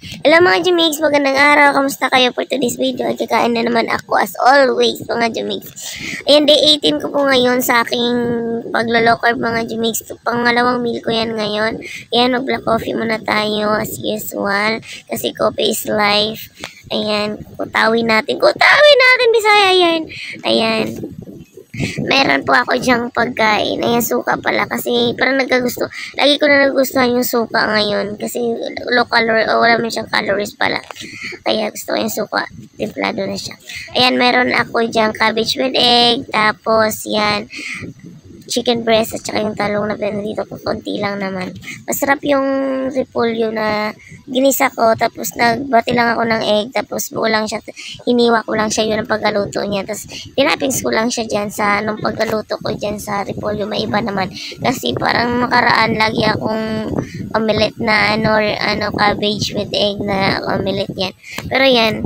Hello mga Jumix, magandang araw. Kamusta kayo for today's video? Ay kakain na naman ako as always mga Jumix. Ayan, day 18 ko po ngayon sa aking paglolo carb mga Jumix. Pangalawang meal ko yan ngayon. Ayan, mag-black coffee muna tayo as usual. Kasi coffee is life. Ayan, kutawin natin. Kutawin natin, Bisaya yan. Ayan. Meron po ako dyang pagkain. Ayan, suka pala. Kasi parang nagkagusto. Lagi ko na nagustuhan yung suka ngayon. Kasi low calorie, o wala man siyang calories pala. Kaya gusto ko yung suka. Templado na siya. Ayan, meron ako dyang cabbage with egg. Tapos, yan, chicken breast at saka yung talong na pinadito ko. Konti lang naman. Masarap yung repolyo na ginisa ko. Tapos, nagbati lang ako ng egg. Tapos, buo lang siya. Hiniwa ko lang siya yun ang pagkaluto niya. Tapos, tinapings ko lang siya dyan sa nung pagkaluto ko dyan sa repolyo. May iba naman. Kasi parang makaraan lagi akong omelette na cabbage with egg na omelette yan. Pero yan,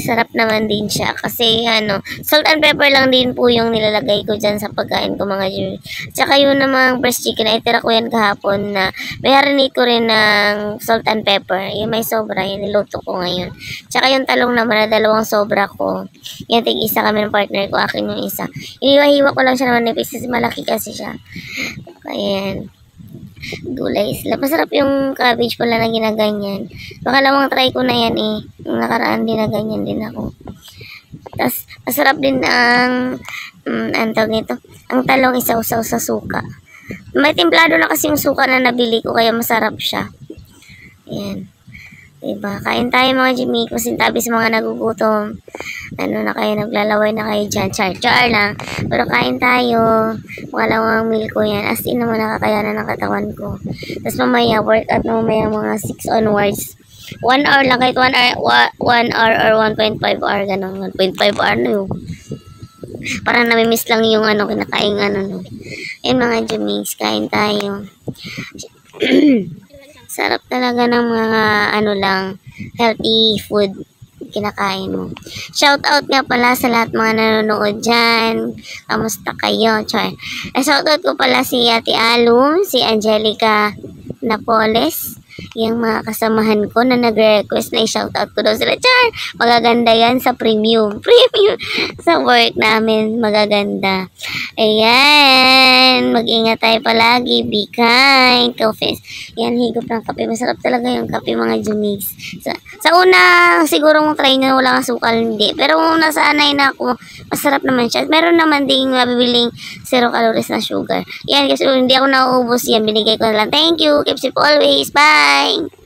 sarap naman din siya. Kasi salt and pepper lang din po yung nilalagay ko dyan sa pagkain ko mga Jimmy. Tsaka yun namang breast chicken, ay tira ko yan kahapon na may harinate ko rin ng salt and pepper. Yung may sobra, yun niluto ko ngayon. Tsaka yung talong naman na dalawang sobra ko. Yan, tig-isa kami ng partner ko, akin yung isa. Iniwa-hiwa ko lang siya naman nipis kasi malaki kasi siya. Ayan. Gulay sila. Masarap yung cabbage pala na ginaganyan. Pangalawang try ko na yan eh. Yung nakaraan din na ganyan din ako. Tapos, masarap din ang tawag nito, ang talong isaw-saw sa suka. May templado na kasi yung suka na nabili ko, kaya masarap siya. Ayan. Diba? Kain tayo mga Jimmy, kusintabi sa mga nagugutom. Na kayo, naglalaway na kayo dyan. Char lang. Pero kain tayo. Pangalawang meal ko yan. As in naman nakakayanan ng katawan ko. Tapos mamaya, workout na mamaya mga 6 onwards. 1 hour lang, kahit 1 hour or 1.5 hour, gano'n. 1.5 hour na yun. Parang namimiss lang yung kinakain no. Ayan mga Jumix, kain tayo. Sarap talaga ng mga healthy food kinakain mo. Shout out nga pala sa lahat mga nanonood dyan. Kamusta kayo? Char. Shout out ko pala si Ate Alu, si Angelica Napoles, yung mga kasamahan ko na nag-request na i-shoutout ko daw sila. Char! Magaganda yan sa premium. Premium! Sa work namin, magaganda. Ayan! Mag-ingat tayo palagi. Be kind. Coffee. Yan, higop ng kape. Masarap talaga yung kape, mga Jumix. Sa una, siguro mong try na wala kang sukal, hindi. Pero kung nasanay na ako, masarap naman siya. Meron naman ding mabibiling 0 calories na sugar. Yan, kasi hindi ako nauubos yan. Binigay ko na lang. Thank you. Keep safe always. Bye!